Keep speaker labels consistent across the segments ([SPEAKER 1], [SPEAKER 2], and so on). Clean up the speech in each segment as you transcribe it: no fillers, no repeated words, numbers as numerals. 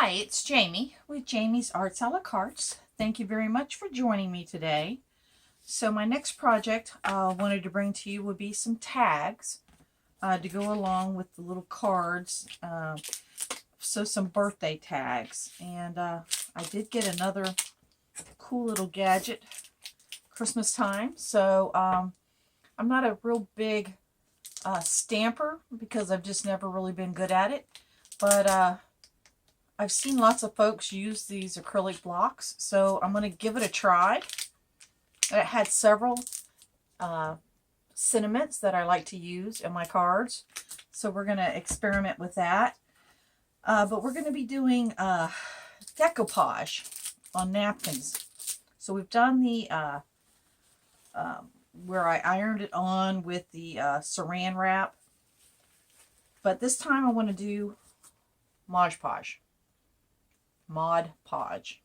[SPEAKER 1] Hi, it's Jamie with Jamie's Arts a la Cartes. Thank you very much for joining me today. So my next project I wanted to bring to you would be some tags to go along with the little cards. So some birthday tags. And I did get another cool little gadget Christmas time. So I'm not a real big stamper because I've just never really been good at it. But I've seen lots of folks use these acrylic blocks, so I'm going to give it a try. It had several sentiments that I like to use in my cards, so we're going to experiment with that. But we're going to be doing decoupage on napkins. So we've done the where I ironed it on with the saran wrap, but this time I want to do Mod Podge.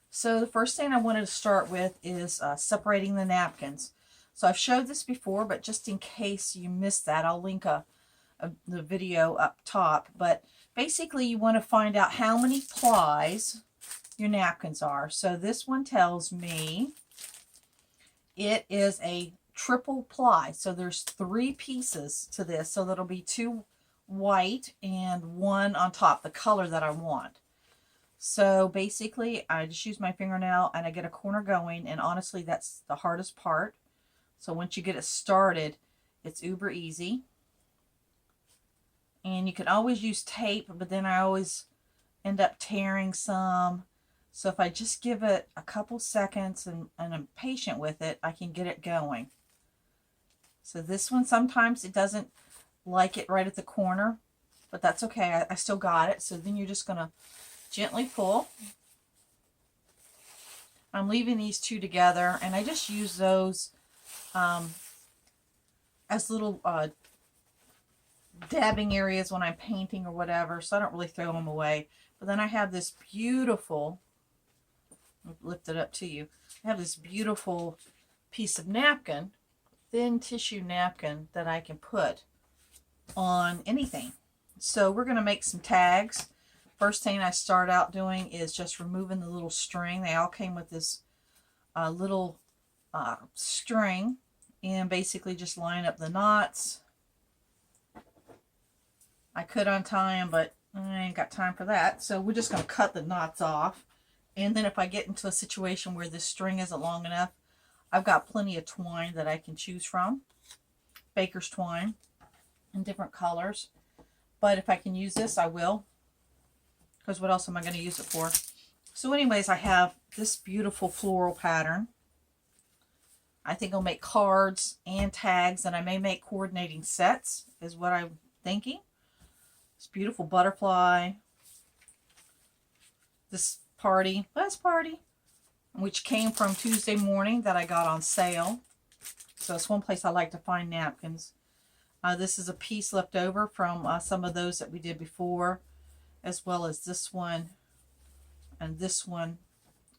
[SPEAKER 1] So the first thing I wanted to start with is separating the napkins. So I've showed this before, but just in case you missed that, I'll link the video up top. But basically you want to find out how many plies your napkins are. So this one tells me it is a triple ply. So there's 3 pieces to this. So that'll be 2 white and 1 on top, the color that I want. So basically I just use my fingernail and I get a corner going, and honestly that's the hardest part. So once you get it started, it's uber easy. And you can always use tape, but then I always end up tearing some. So if I just give it a couple seconds and I'm patient with it, I can get it going. So this one, sometimes it doesn't like it right at the corner, but that's okay. I still got it. So then you're just going to gently pull. I'm leaving these 2 together, and I just use those as little dabbing areas when I'm painting or whatever, so I don't really throw them away. But then I have this beautiful, I'll lift it up to you, I have this beautiful piece of napkin, thin tissue napkin, that I can put on anything. So we're going to make some tags. First thing I start out doing is just removing the little string. They all came with this little string, and basically just line up the knots. I could untie them, but I ain't got time for that. So we're just going to cut the knots off. And then if I get into a situation where this string isn't long enough, I've got plenty of twine that I can choose from. Baker's twine in different colors. But if I can use this, I will. Because what else am I going to use it for? So anyways, I have this beautiful floral pattern. I think I'll make cards and tags, and I may make coordinating sets, is what I'm thinking. This beautiful butterfly. This party, last party, which came from Tuesday morning that I got on sale. So it's one place I like to find napkins. This is a piece left over from some of those that we did before, as well as this one and this one.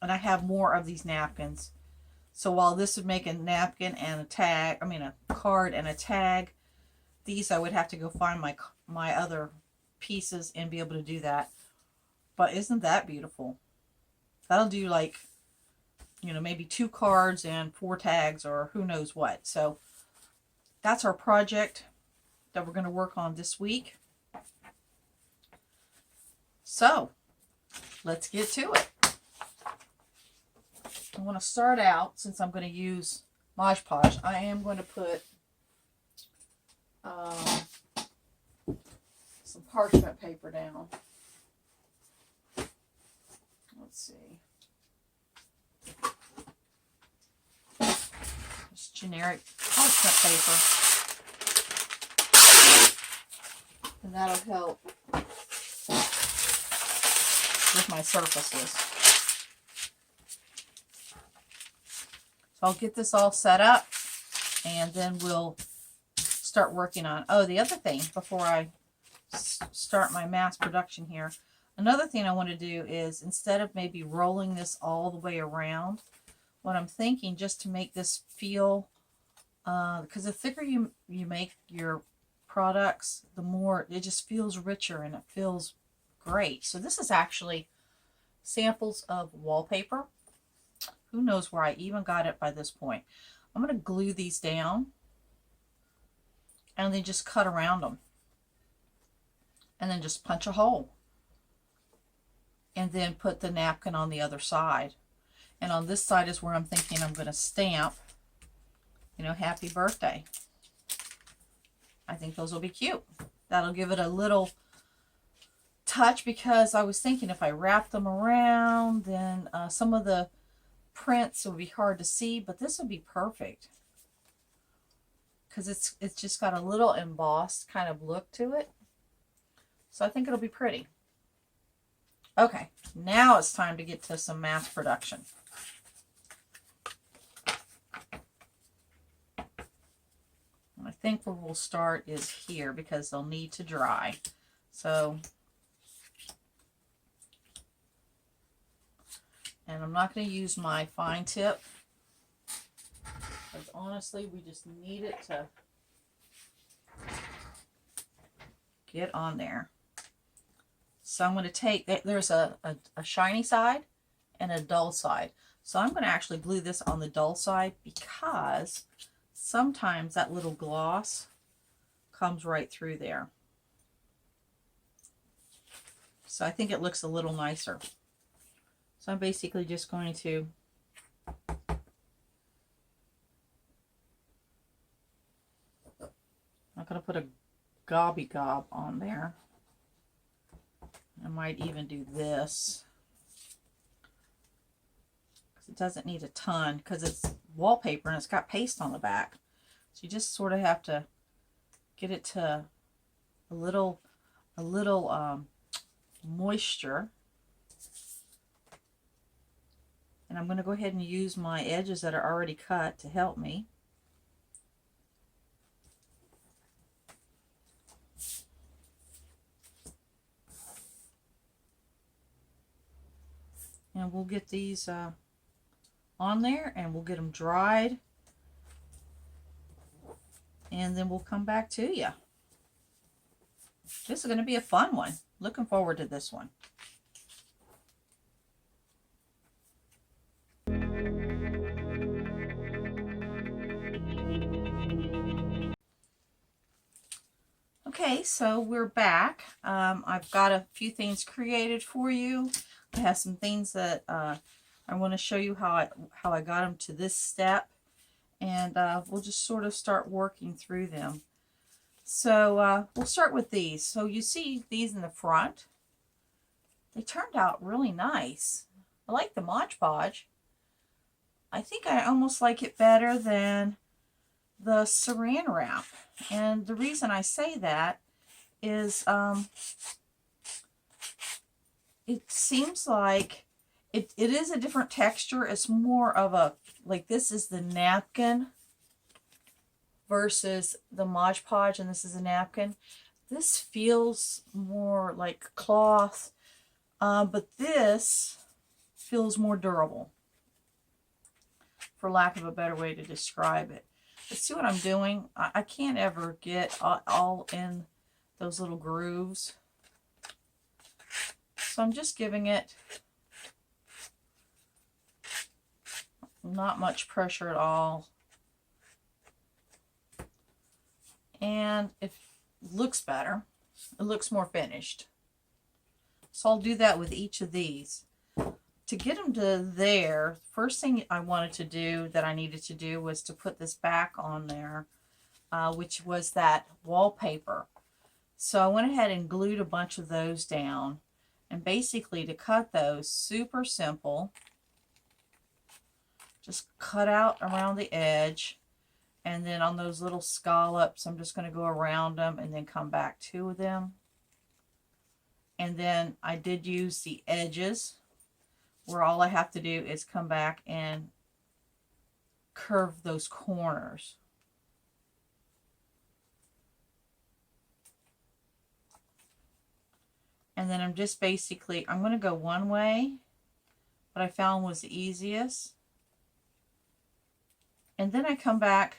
[SPEAKER 1] And I have more of these napkins. So while this would make a napkin and a tag, a card and a tag, these I would have to go find my other pieces and be able to do that. But isn't that beautiful? That'll do, like, maybe 2 cards and 4 tags, or who knows what. So that's our project that we're going to work on this week. So let's get to it. I want to start out, since I'm going to use Mod Podge, I am going to put some parchment paper down. Let's see. Just generic parchment paper. And that'll help with my surfaces. So I'll get this all set up, and then we'll start working on. Oh, the other thing before I start my mass production here, another thing I want to do is, instead of maybe rolling this all the way around, what I'm thinking, just to make this feel, because the thicker you make your products, the more it just feels richer and it feels great. So this is actually samples of wallpaper. Who knows where I even got it by this point. I'm going to glue these down and then just cut around them. And then just punch a hole. And then put the napkin on the other side. And on this side is where I'm thinking I'm going to stamp, you know, happy birthday. I think those will be cute. That'll give it a little touch, because I was thinking if I wrap them around, then some of the prints will be hard to see, but this would be perfect because it's just got a little embossed kind of look to it. So I think it'll be pretty. Okay, now it's time to get to some mass production. I think where we'll start is here because they'll need to dry. So, and I'm not going to use my fine tip because honestly we just need it to get on there. So I'm going to take, there's a shiny side and a dull side. So I'm going to actually glue this on the dull side because sometimes that little gloss comes right through there. So I think it looks a little nicer. So I'm basically just going to I'm going to put a gobby gob on there. I might even do this because it doesn't need a ton because it's wallpaper and it's got paste on the back. So you just sort of have to get it to a little moisture. And I'm going to go ahead and use my edges that are already cut to help me. And we'll get these on there and we'll get them dried. And then we'll come back to you. This is going to be a fun one. Looking forward to this one. Okay, so we're back. I've got a few things created for you. I have some things that I want to show you how I got them to this step, and we'll just sort of start working through them. So we'll start with these. So you see these in the front. They turned out really nice. I like the Mod Podge. I think I almost like it better than the Saran wrap. And the reason I say that is it seems like it is a different texture. It's more of a, like this is the napkin versus the Mod Podge, and this is a napkin. This feels more like cloth, but this feels more durable, for lack of a better way to describe it. But see what I'm doing? I can't ever get all in those little grooves. So I'm just giving it not much pressure at all. And it looks better. It looks more finished. So I'll do that with each of these. To get them to there, first thing I wanted to do, that I needed to do, was to put this back on there, which was that wallpaper. So I went ahead and glued a bunch of those down. And basically to cut those, super simple. Just cut out around the edge. And then on those little scallops, I'm just going to go around them and then come back to them. And then I did use the edges, where all I have to do is come back and curve those corners. And then I'm just basically, I'm going to go one way, what I found was the easiest. And then I come back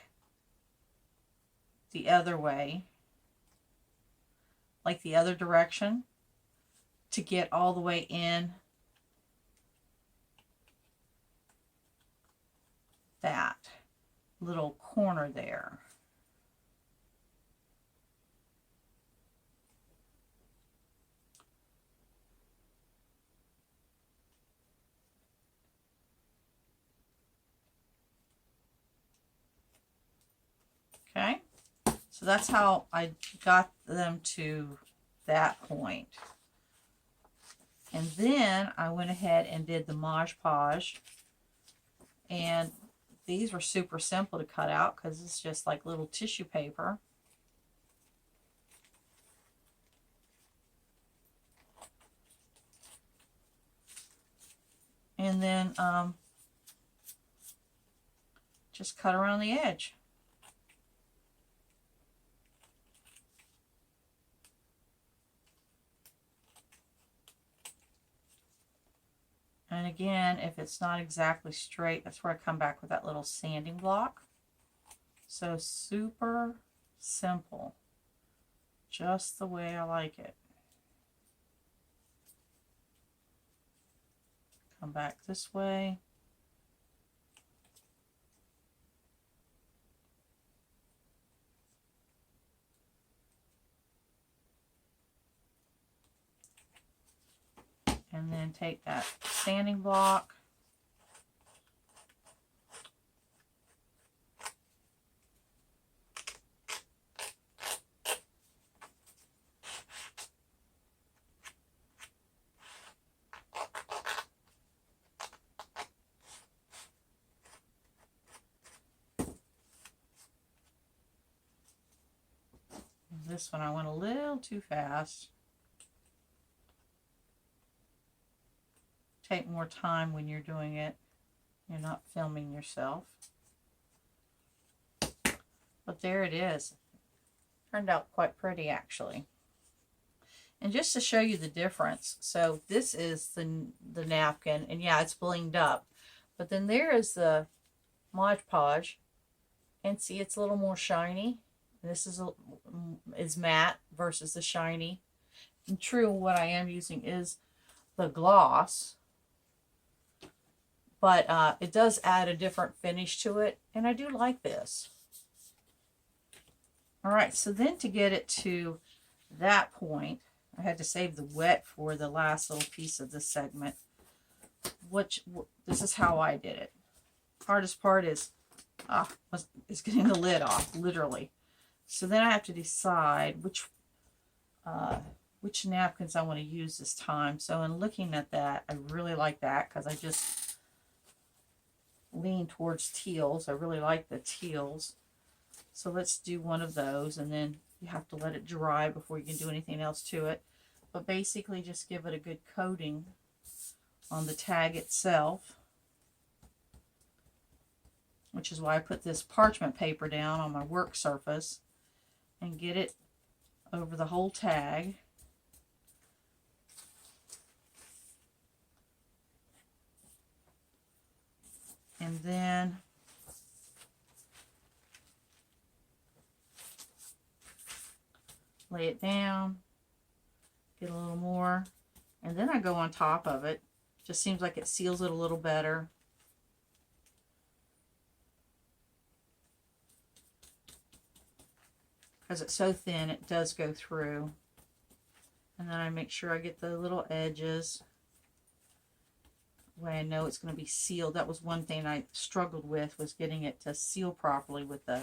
[SPEAKER 1] the other way, like the other direction, to get all the way in that little corner there. Okay, so that's how I got them to that point. And then I went ahead and did the Mod Podge. And these were super simple to cut out because it's just like little tissue paper. And then just cut around the edge. And again, if it's not exactly straight, that's where I come back with that little sanding block. So super simple, just the way I like it. Come back this way. And then take that sanding block this one I went a little too fast. Take more time when you're doing it. You're not filming yourself. But there it is. Turned out quite pretty actually. And just to show you the difference, so this is the napkin, and yeah, it's blinged up. But then there is the Mod Podge, and see, it's a little more shiny. This is matte versus the shiny. And true, what I am using is the gloss, but it does add a different finish to it, and I do like this. All right, so then to get it to that point, I had to save the wet for the last little piece of this segment, which this is how I did it. Hardest part is getting the lid off, literally. So then I have to decide which napkins I want to use this time. So in looking at that, I really like that because I just lean towards teals. I really like the teals. So let's do one of those, and then you have to let it dry before you can do anything else to it. But basically just give it a good coating on the tag itself, which is why I put this parchment paper down on my work surface and get it over the whole tag. And then lay it down, get a little more, and then I go on top of it. Just seems like it seals it a little better. Because it's so thin, it does go through. And then I make sure I get the little edges way I know it's going to be sealed. That was one thing I struggled with, was getting it to seal properly with the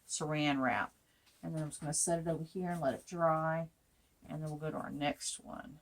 [SPEAKER 1] saran wrap. And then I'm just going to set it over here and let it dry. And then we'll go to our next one.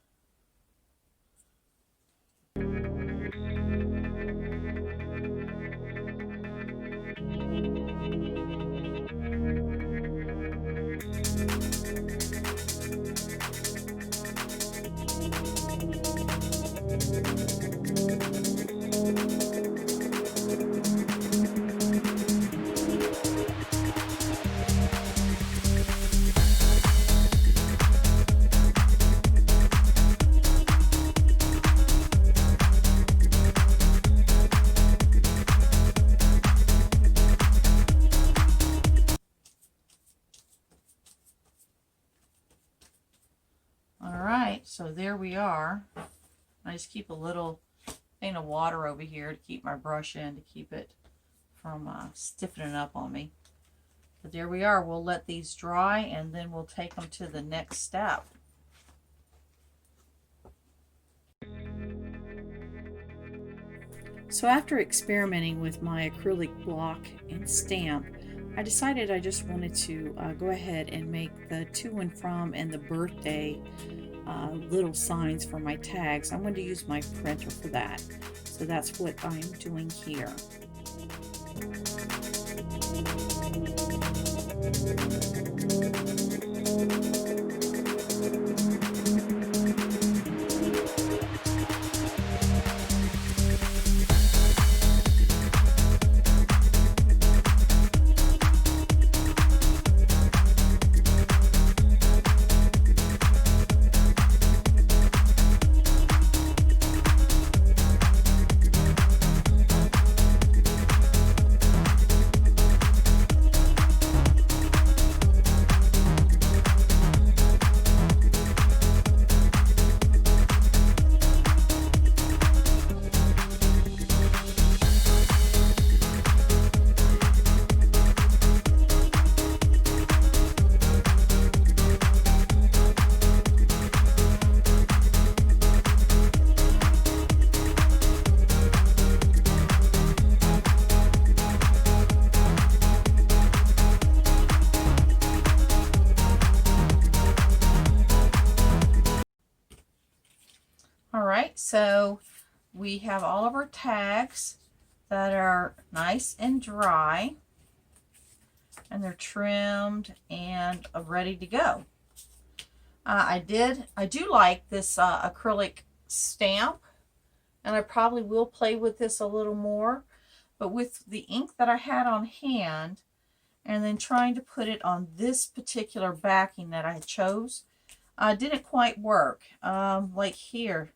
[SPEAKER 1] so there we are. I just keep a little thing of water over here to keep my brush in, to keep it from stiffening up on me. But there we are. We'll let these dry and then we'll take them to the next step. So after experimenting with my acrylic block and stamp, I decided I just wanted to go ahead and make the to and from and the birthday little signs for my tags. I'm going to use my printer for that. So that's what I'm doing here. Alright, so we have all of our tags that are nice and dry, and they're trimmed and ready to go. I do like this acrylic stamp, and I probably will play with this a little more, but with the ink that I had on hand and then trying to put it on this particular backing that I chose, didn't quite work. Like here,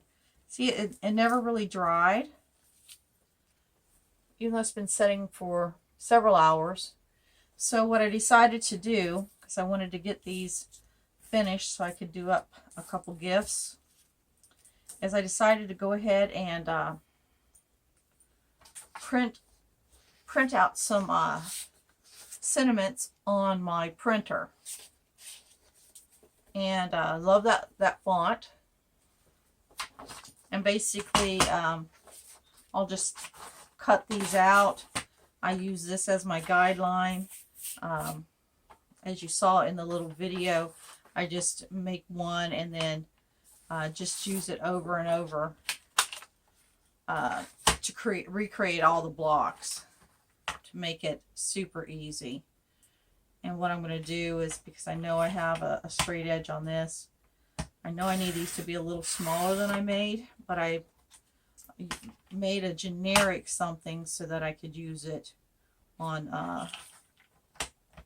[SPEAKER 1] see, it never really dried, even though it's been setting for several hours. So what I decided to do, because I wanted to get these finished so I could do up a couple gifts, is I decided to go ahead and print out some sentiments on my printer. And I love that font. And basically, I'll just cut these out. I use this as my guideline. As you saw in the little video, I just make one and then just use it over and over to recreate all the blocks to make it super easy. And what I'm going to do is, because I know I have a straight edge on this, I know I need these to be a little smaller than I made, but I made a generic something so that I could use it on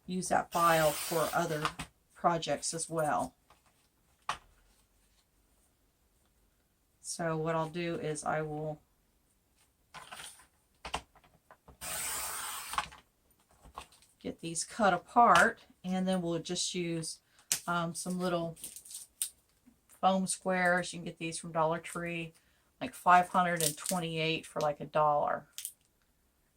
[SPEAKER 1] use that file for other projects as well. So what I'll do is I will get these cut apart, and then we'll just use some little foam squares. You can get these from Dollar Tree, like 528 for like $1.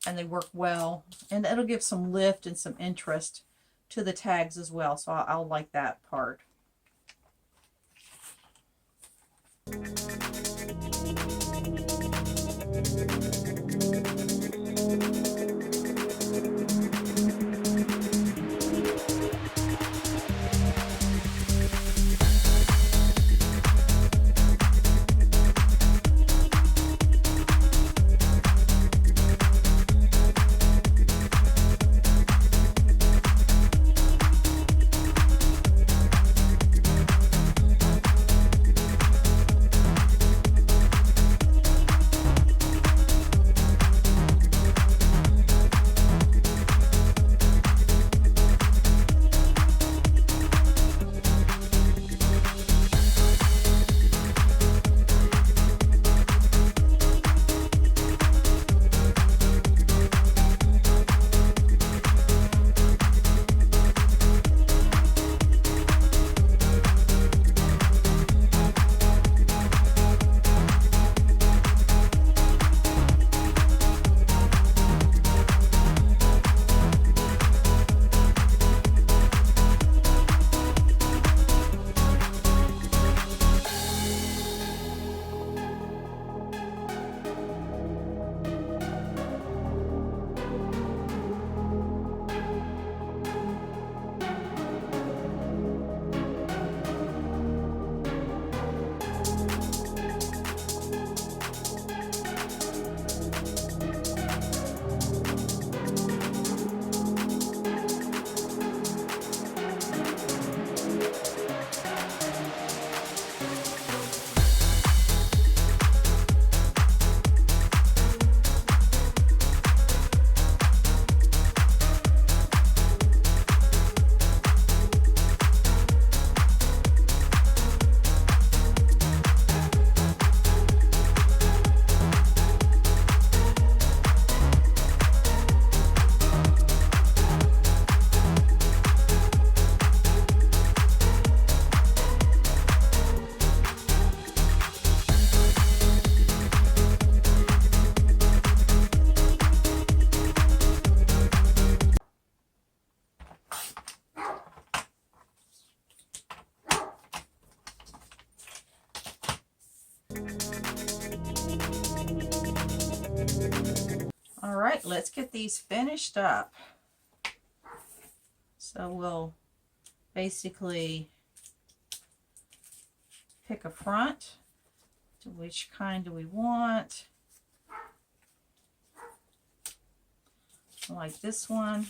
[SPEAKER 1] And they work well, and it'll give some lift and some interest to the tags as well, so I'll like that part. right, let's get these finished up. So we'll basically pick a front. To which kind do we want? Like this one.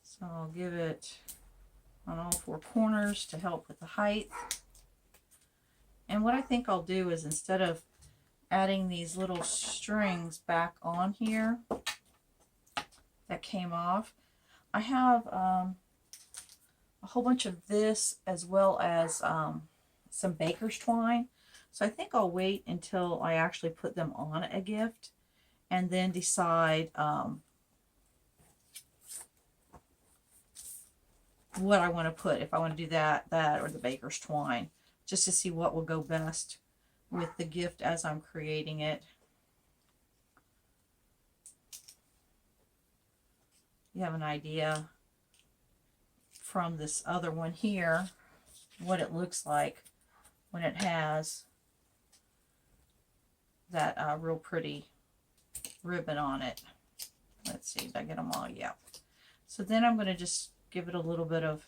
[SPEAKER 1] So I'll give it on all four corners to help with the height. And what I think I'll do is, instead of adding these little strings back on here that came off, I have a whole bunch of this, as well as some baker's twine. So I think I'll wait until I actually put them on a gift and then decide what I want to put, if I want to do that or the baker's twine, just to see what will go best with the gift as I'm creating it. You have an idea from this other one here what it looks like when it has that real pretty ribbon on it. Let's see, did I get them all? Yeah. So then I'm going to just give it a little bit of,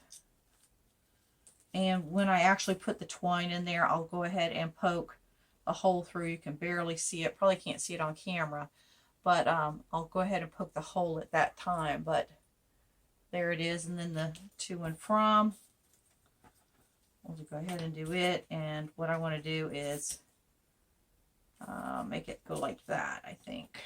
[SPEAKER 1] and when I actually put the twine in there, I'll go ahead and poke a hole through. You can barely see it, probably can't see it on camera, but I'll go ahead and poke the hole at that time. But there it is. And then the to and from, we'll just go ahead and do it. And what I want to do is make it go like that, I think.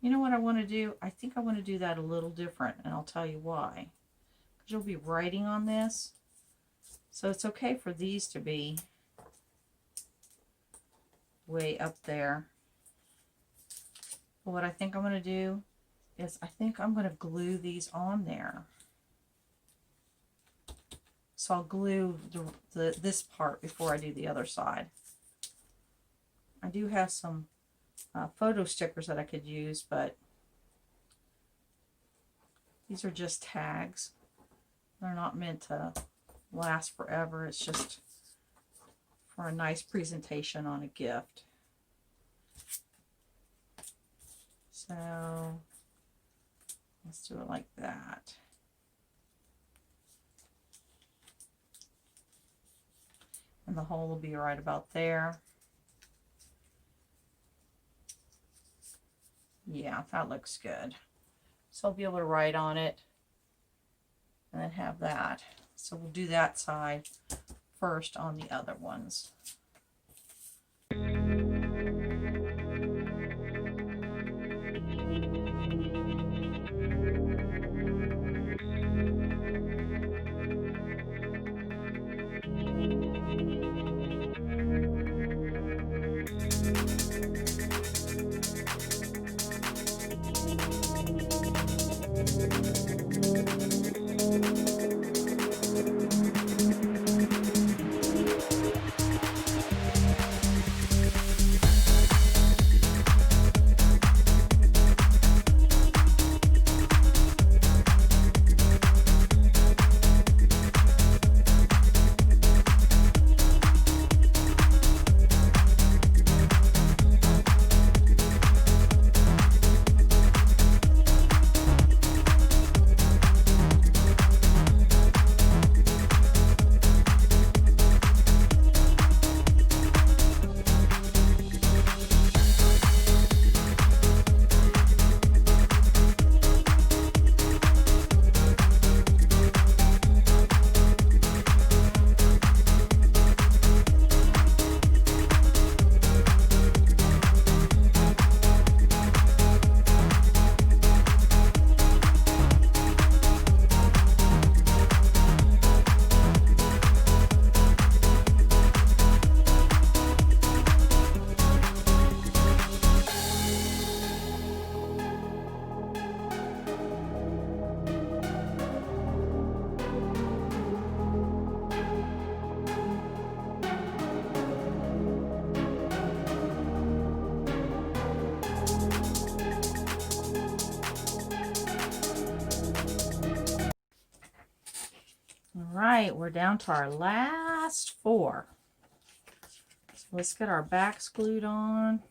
[SPEAKER 1] You know what I want to do? I think I want to do that a little different, and I'll tell you why. Because you'll be writing on this, so it's okay for these to be way up there. But what I think I'm going to do is, I think I'm going to glue these on there. So I'll glue this part before I do the other side. I do have some photo stickers that I could use, but these are just tags. They're not meant to last forever. It's just for a nice presentation on a gift. So let's do it like that. And the hole will be right about there. Yeah, that looks good. So I'll be able to write on it and then have that. So we'll do that side first on the other ones. right, we're down to our last 4. So let's get our backs glued on.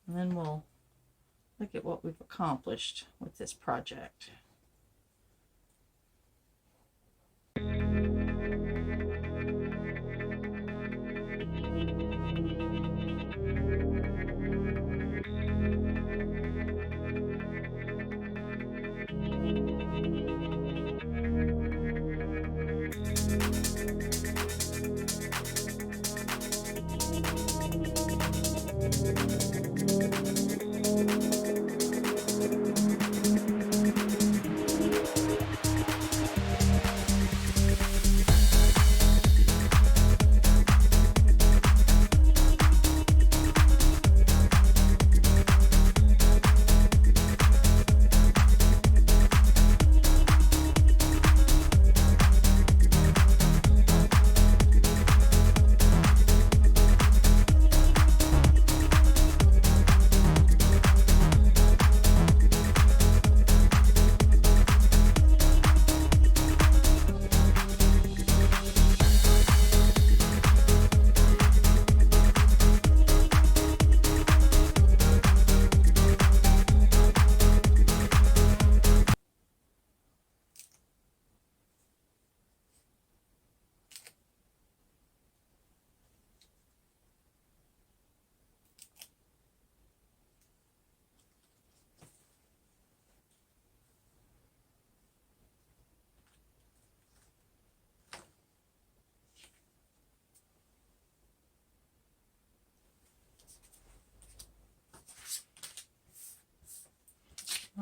[SPEAKER 1] And then we'll look at what we've accomplished with this project.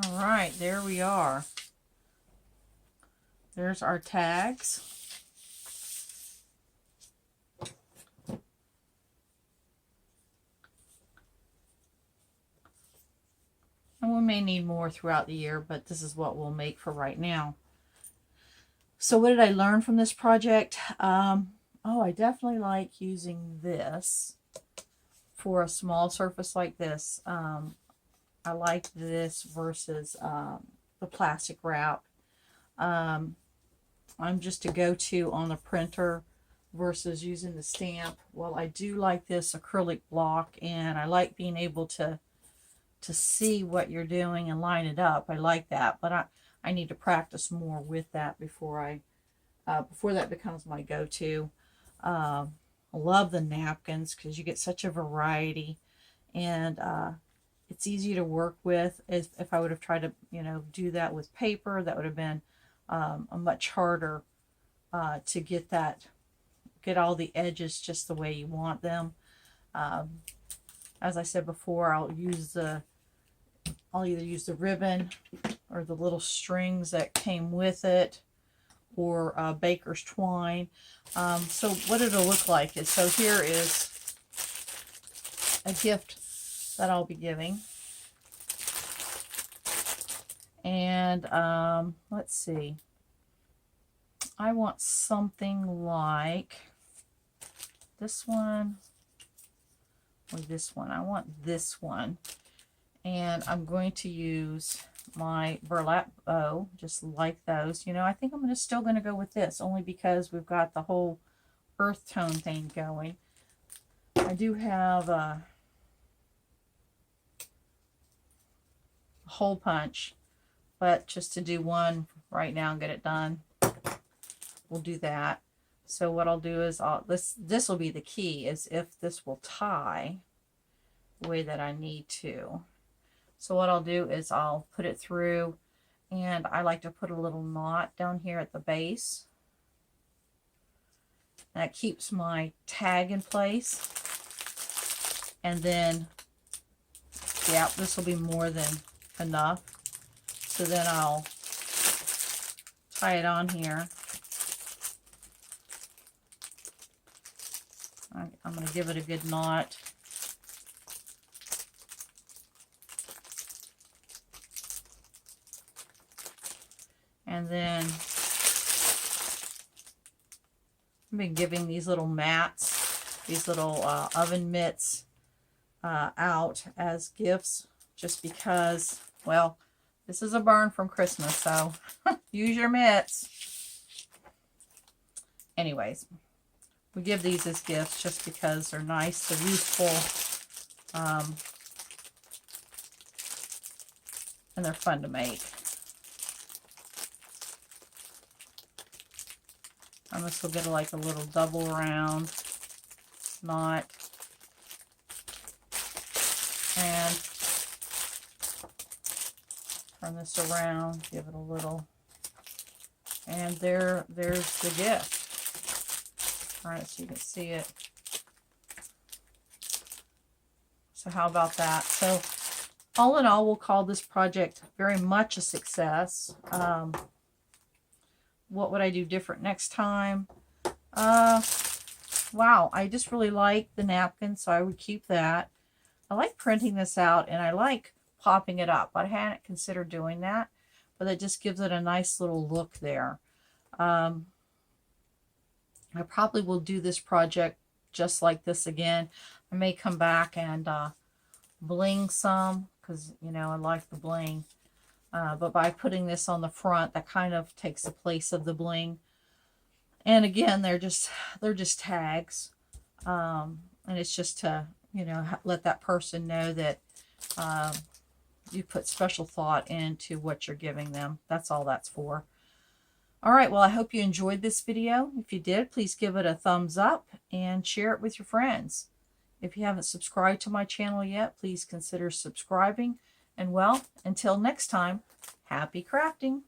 [SPEAKER 1] All right, there we are. There's our tags. And we may need more throughout the year, but this is what we'll make for right now. So what did I learn from this project? Oh, I definitely like using this for a small surface like this. I like this versus the plastic wrap. I'm just a go-to on the printer versus using the stamp. Well, I do like this acrylic block, and I like being able to see what you're doing and line it up. I like that, but I need to practice more with that before that becomes my go-to. I love the napkins because you get such a variety, and it's easy to work with. If I would have tried to, do that with paper, that would have been a much harder to get all the edges just the way you want them. As I said before, I'll either use the ribbon or the little strings that came with it, or baker's twine. So what it'll look like is, so here is a gift that I'll be giving. And let's see. I want something like this one or this one. I want this one. And I'm going to use my burlap bow, just like those. I think I'm still going to go with this, only because we've got the whole earth tone thing going. I do have a hole punch, but just to do one right now and get it done, we'll do that. So what I'll do is this will be the key, is if this will tie the way that I need to. So what I'll do is I'll put it through, and I like to put a little knot down here at the base. That keeps my tag in place. And then, yeah, this will be more than enough. So then I'll tie it on here. I'm going to give it a good knot. And then I've been giving these little mats, these little oven mitts out as gifts, just because, well, This is a burn from Christmas, so use your mitts. Anyways, we give these as gifts just because they're nice, they're useful, and they're fun to make. And this will get like a little double round knot. And turn this around, give it a little, and there's the gift. All right, so you can see it. So how about that? So all in all, we'll call this project very much a success. What would I do different next time? Wow, I just really like the napkin, so I would keep that. I like printing this out, and I like popping it up. I hadn't considered doing that, but it just gives it a nice little look there. I probably will do this project just like this again. I may come back and bling some, because, you know, I like the bling. But by putting this on the front, that kind of takes the place of the bling. And again, they're just tags. And it's just to, you know, let that person know that you put special thought into what you're giving them. That's all that's for. All right, well, I hope you enjoyed this video. If you did, please give it a thumbs up and share it with your friends. If you haven't subscribed to my channel yet, please consider subscribing. And well, until next time, happy crafting.